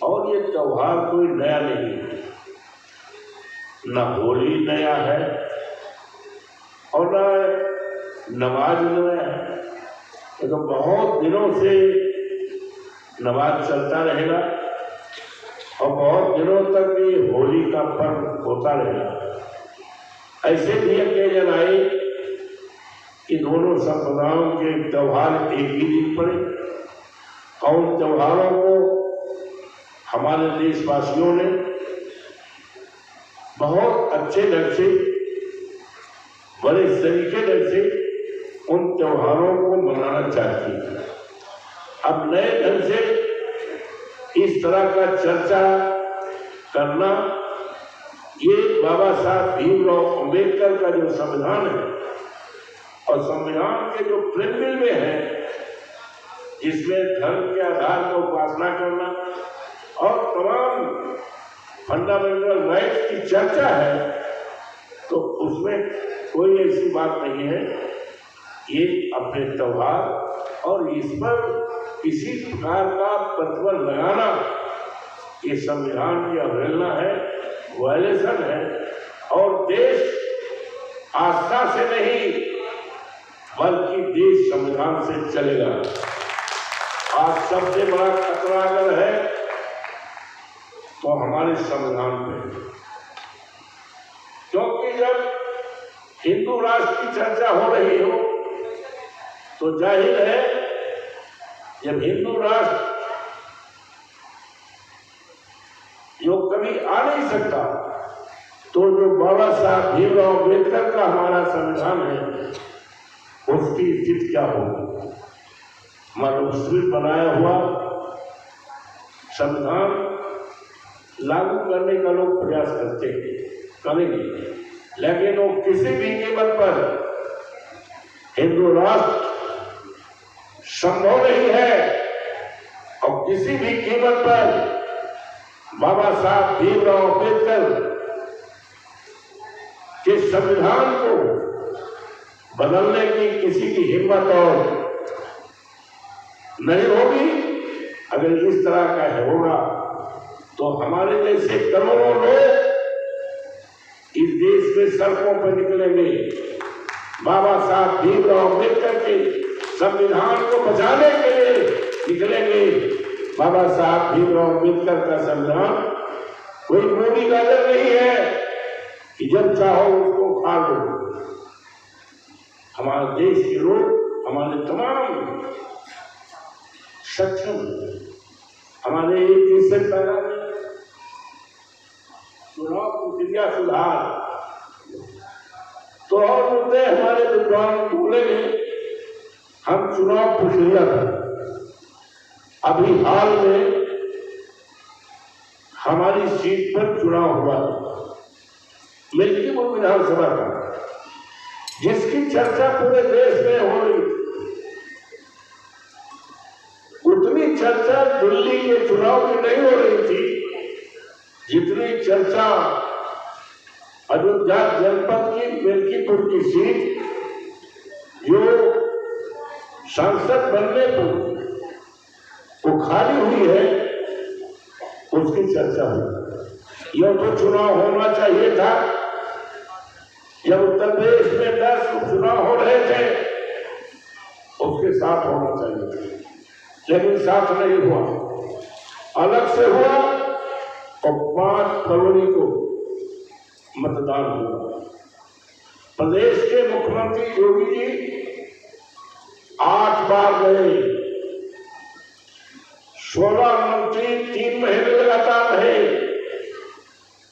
और ये त्योहार कोई नया नहीं है, न होली नया है और न नमाज नया है। तो बहुत दिनों से नमाज चलता रहेगा और बहुत दिनों तक ये होली का पर्व होता रहेगा। ऐसे भी अकेजन आए कि दोनों संप्रदायों के त्योहार एक ही दिन पड़े और उन त्योहारों को हमारे देशवासियों ने बहुत अच्छे ढंग से, बड़े तरीके ढंग से उन त्योहारों को मनाना चाहती है। अब नए ढंग से इस तरह का चर्चा करना, ये बाबा साहब भीमराव अंबेडकर का जो संविधान है और संविधान के जो प्रेमिल में है, जिसमें धर्म के आधार पर उपासना करना और तमाम फंडामेंटल राइट्स की चर्चा है, तो उसमें कोई ऐसी बात नहीं है। ये अपने त्योहार और इस पर किसी प्रकार का प्रतिबंध लगाना ये संविधान की अवहेलना है, वायलेशन है और देश आस्था से नहीं बल्कि देश संविधान से चलेगा। आज सबसे बड़ा खतरा अगर है तो हमारे संविधान पे, क्योंकि जब हिंदू राष्ट्र की चर्चा हो रही हो तो जाहिर है जब हिंदू राष्ट्र जो कभी आ नहीं सकता, तो जो बाबा साहब भीमराव अंबेडकर का हमारा संविधान है उसकी स्थिति क्या होगी। मनुस्मृति बनाया हुआ संविधान लागू करने का लोग प्रयास करते हैं, करेंगे, लेकिन वो किसी भी कीमत पर हिंदू राष्ट्र संभव नहीं है और किसी भी कीमत पर बाबा साहब भीमराव अंबेडकर के संविधान को बदलने की किसी की हिम्मत और नहीं होगी। अगर इस तरह का होगा तो हमारे जैसे करोड़ों लोग इस देश में सड़कों पर निकलेंगे, बाबा साहब भीमराव अंबेडकर के संविधान को बचाने के लिए निकलेंगे। बाबा साहब भीमराव अंबेडकर का संविधान कोई मोदी गाजर नहीं है कि जब चाहो उसको खा लो। हमारे देश के लोग, हमारे तमाम सक्षम, हमारे तीसरे पैरा में चुनाव प्रक्रिया सुधार, तो और मुद्दे हमारे विद्वान बोलेंगे। हम चुनाव प्रक्रिया पर अभी हाल में हमारी सीट पर चुनाव हुआ मिल्कीपुर विधानसभा का, जिसकी चर्चा पूरे देश में हो रही। उतनी चर्चा दिल्ली के चुनाव की नहीं हो रही थी जितनी चर्चा अयोध्या जनपद की मिल्कीपुर की सीट जो सांसद बनने पर वो खाली हुई है, उसकी चर्चा हुई। यह तो चुनाव होना चाहिए था। जब उत्तर प्रदेश में 10 उपचुनाव हो रहे थे उसके साथ होना चाहिए था, लेकिन साथ नहीं हुआ, अलग से हुआ और 5 फरवरी को मतदान हुआ। प्रदेश के मुख्यमंत्री योगी जी 8 बार गए, 16 मंत्री 3 महीने लगातार रहे,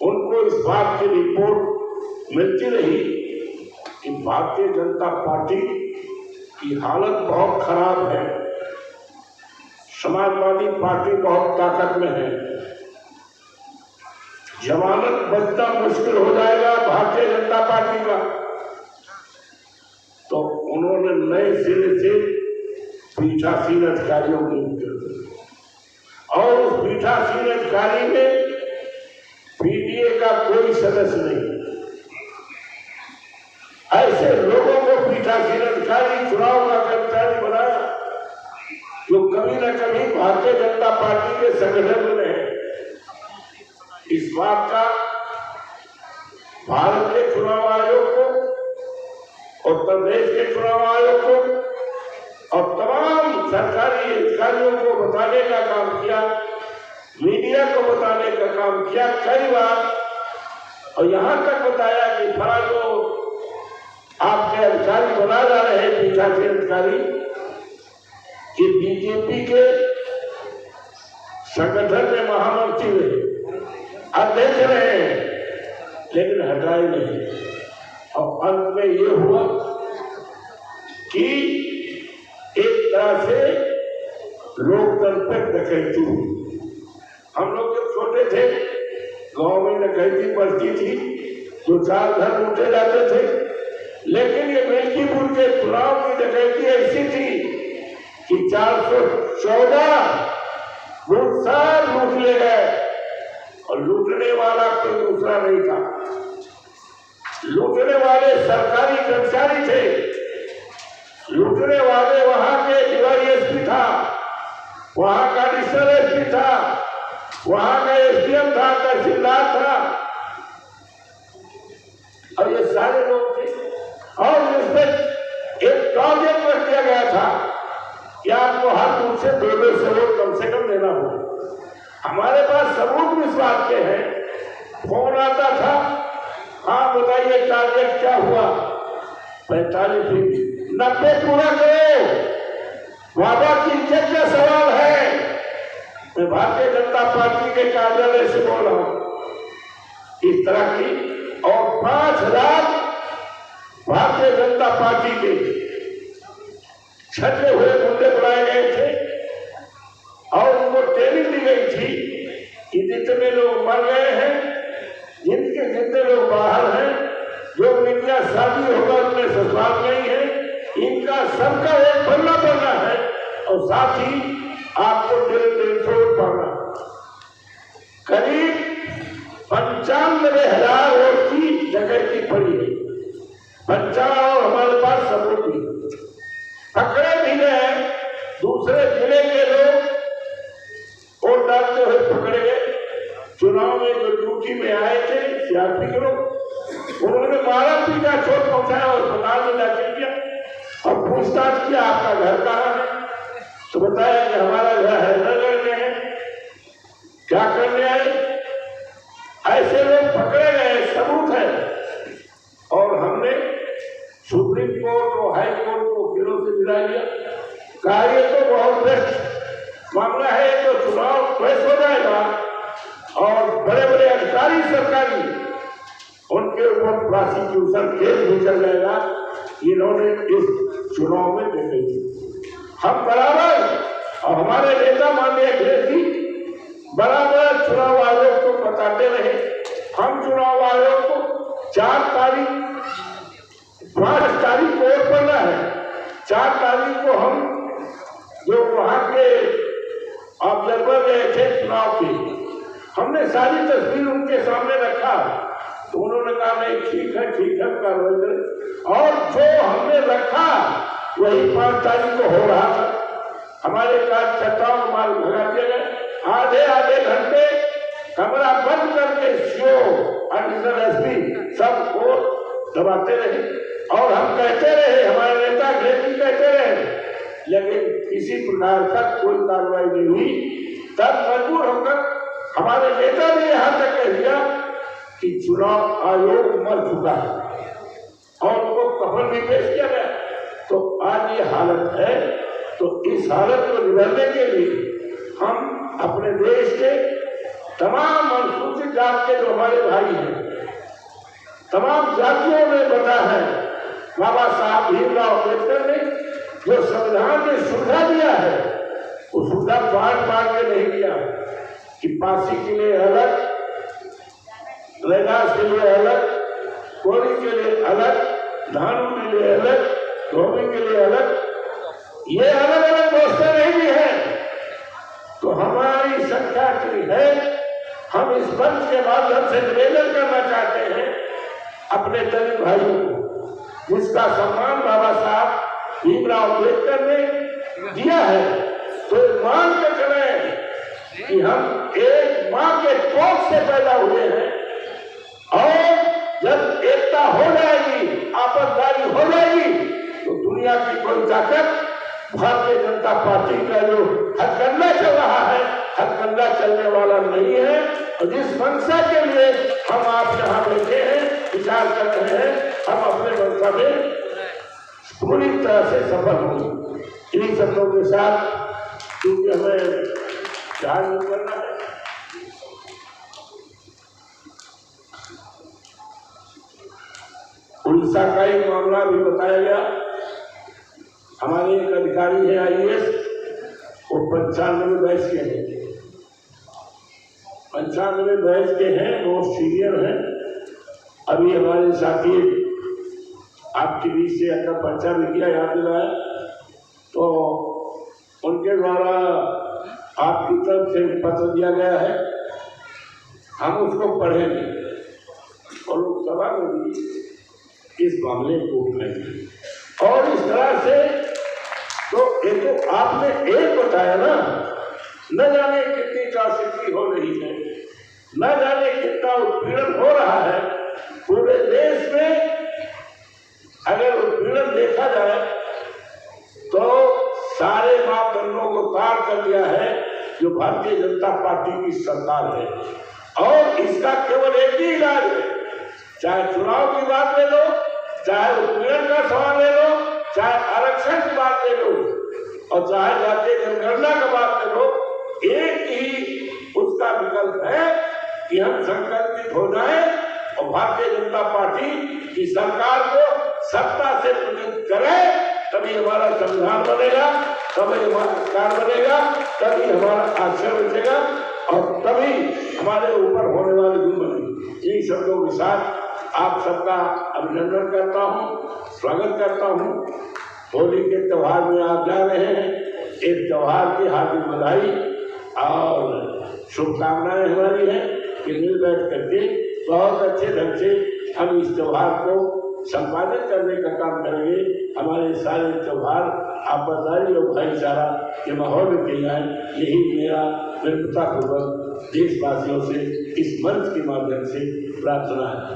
उनको इस बात की रिपोर्ट मिलती रही कि भारतीय जनता पार्टी की हालत बहुत खराब है, समाजवादी पार्टी बहुत ताकत में है, जमानत बचना मुश्किल हो जाएगा भारतीय जनता पार्टी का। तो उन्होंने नए सिरे से पीठासीन अधिकारियों की नियुक्ति कर दी और उस पीठासीन अधिकारी में पीडीए का कोई सदस्य नहीं। ऐसे लोगों को पीठासीन अधिकारी, चुनाव का कर्मचारी बनाया जो कभी न कभी भारतीय जनता पार्टी के संगठन में है। बात का भारत के चुनाव आयोग को, उत्तर प्रदेश के चुनाव आयोग को और तमाम सरकारी अधिकारियों को बताने का काम किया, मीडिया को बताने का काम किया कई बार, और यहां तक बताया कि फला लोग आपके अधिकारी बना जा रहे हैं, पीठासीन अधिकारी, कि बीजेपी के संगठन में महामंत्री अध्यक्ष रहे, लेकिन हटाए नहीं। और अंत में ये हुआ कि एक तरह से लोकतंत्र डकैती हुई। हम लोग जब छोटे थे, गांव में डकैती बढ़ती थी, दो चार घर लूटे जाते थे, लेकिन ये मिल्कीपुर के चुनाव की डकैती ऐसी थी कि 414 बूथ सब लूट ले गए, और लूटने वाला कोई दूसरा नहीं था। लूटने वाले सरकारी कर्मचारी थे, लूटने वाले वहां के डीवाईएसपी था, वहां का एडिशनल एसपी था, वहां का एसडीएम था, तहसीलदार था, और ये सारे लोग थे। और इसमें एक टारगेट रख दिया गया था कि आपको हर बूथ से 2-2 सबूत कम से कम देना होगा। हमारे पास सबूत भी इस बात के हैं। फोन आता था, हाँ बताइए टारगेट क्या हुआ, 45 फीट, 90 पूरा करो, वादा की इज्जत का सवाल है। मैं भारतीय जनता पार्टी के कार्यालय से बोल रहा हूं इस तरह की, और 5000 भारतीय जनता पार्टी के छठे हुए मुद्दे बुलाए गए थे, और उनको ट्रेनिंग दी गई थी कि जितने लोग मर गए हैं, जितने लोग बाहर हैं, जो मीडिया शादी होगा उनमें ससुराल नहीं है, इनका सबका एक पन्ना पढ़ना है, और साथ ही आपको 150 पढ़ना। करीब 95,000 वोट की डकैती पड़ी है। 55 हमारे पास सबूत भी पकड़े भी गए। दूसरे जिले के लोग वोट डालते हुए पकड़े गए। चुनाव में जो ड्यूटी में आए थे सीआरपी के लोग, उन्होंने मारा पीटा, चोट पहुंचाया और अस्पताल में दाखिल किया, और पूछताछ किया आपका घर कहाँ है, तो बताया कि हमारा घर हैदराबाद में है। क्या करने आए? ऐसे लोग पकड़े गए, सबूत है। और हमने सुप्रीम कोर्ट और हाई कोर्ट को वकीलों से मिला लिया, कहा ये तो बहुत बेस्ट मामला है, तो चुनाव पेश हो जाएगा और बड़े बड़े अधिकारी सरकारी उनके ऊपर प्रोसिक्यूशन केस भी चल जाएगा। इन्होंने इस चुनाव में देखे हम बराबर, और हमारे नेता माननीय अखिलेश जी बराबर चुनाव आयोग को बताते रहे। हम चुनाव आयोग को 4 तारीख 5 तारीख को वोट पड़ना है, 4 तारीख को हम जो वहां के ऑब्जर्वर गए थे चुनाव के, हमने सारी तस्वीर उनके सामने रखा, तो उन्होंने कहा नहीं ठीक है कार्रवाई करें। और जो हमने रखा वही 5 तारीख को हो रहा था। हमारे कार्यकर्ताओं को माल भगा दिया गया। आधे घंटे कमरा बंद करके सीओ एडिशनल एसपी सबको दबाते रहे, और हम कहते रहे, हमारे नेता अखिलेश कहते रहे, लेकिन किसी प्रकार का कोई कार्रवाई नहीं हुई। तब मजबूर होकर हमारे नेता ने यहां तक कह दिया कि चुनाव आयोग मर चुका है, और उनको कफन भी पेश किया गया। तो आज ये हालत है। तो इस हालत को निभरने के लिए हम अपने देश के तमाम अनुसूचित जात के जो हमारे भाई हैं, तमाम जातियों में बता है, बाबा साहब भीमराव अम्बेडकर ने जो संविधान में सुविधा दिया है, वो सुविधा बांट के नहीं दिया कि पासी के लिए अलग, रैदास के लिए अलग, कोरी के लिए अलग, धानु के लिए अलग, धोबी के लिए अलग, ये अलग अलग व्यवस्था नहीं दी है। तो हमारी संख्या इतनी है, हम इस मंच के माध्यम से निवेदन करना चाहते हैं अपने दलित भाइयों को, जिसका सम्मान बाबा साहब भीमराव अम्बेडकर ने दिया है, तो मान के चले कि हम एक मां के कोख से पैदा हुए हैं। और जब एकता हो जाएगी, आपसदारी हो जाएगी, तो दुनिया की कोई ताकत भारतीय जनता पार्टी का जो हथकंडा चल रहा है, हथकंडा चलने वाला नहीं है। और जिस मंशा के लिए हम आप यहाँ बैठे हैं, विचार कर रहे हैं, हम अपने मंशा में पूरी तरह से सफल होंगे। इन्हीं शब्दों के साथ, क्योंकि हमें ध्यान नहीं करना है, उड़ीसा का एक मामला भी बताया गया। हमारे एक अधिकारी है IAS, वो 95 बैच के हैं, 95 बैच के हैं, वो सीनियर हैं। अभी हमारे साथी आपके बीच से अपना पर्चा भी किया, याद दिलाया, तो उनके द्वारा आपकी तरफ से पत्र दिया गया है, हम उसको पढ़ेंगे और लोकसभा में भी इस मामले को उठाएंगे। और इस तरह से तो एक तो आपने एक बताया ना, न जाने कितनी ट्रांसिटी हो रही है, न जाने कितना उत्पीड़न हो रहा है पूरे देश में। अगर उत्पीड़न देखा जाए तो सारे मापदंडों को पार कर दिया है जो भारतीय जनता पार्टी की सरकार है। और इसका केवल एक ही इलाज है, चाहे चुनाव की बात ले लो, चाहे उत्पीड़न का सवाल ले लो, चाहे आरक्षण की बात ले लो, और चाहे जातीय जनगणना की बात ले लो, एक ही उसका विकल्प है कि हम संकल्पित हो जाएं और भारतीय जनता पार्टी की सरकार को सत्ता से प्रयुक्त करें। तभी हमारा संविधान बनेगा, तभी हमारा सरकार बनेगा, तभी हमारा आचरण बचेगा और तभी हमारे ऊपर होने वाले गुण बनेंगे। इन शब्दों के साथ आप सबका अभिनंदन करता हूँ, स्वागत करता हूँ। होली के त्योहार में आप जा रहे हैं, एक त्योहार की हार्दिक बधाई और शुभकामनाएं हमारी हैं कि मिल बैठ करके बहुत अच्छे ढंग से हम इस त्योहार को संपादित करने का काम करेंगे। हमारे सारे त्योहार आपदारी और भाईचारा के माहौल में किए जाए, यही मेरा विनम्रतापूर्वक देशवासियों से इस मंच के माध्यम से प्रार्थना है।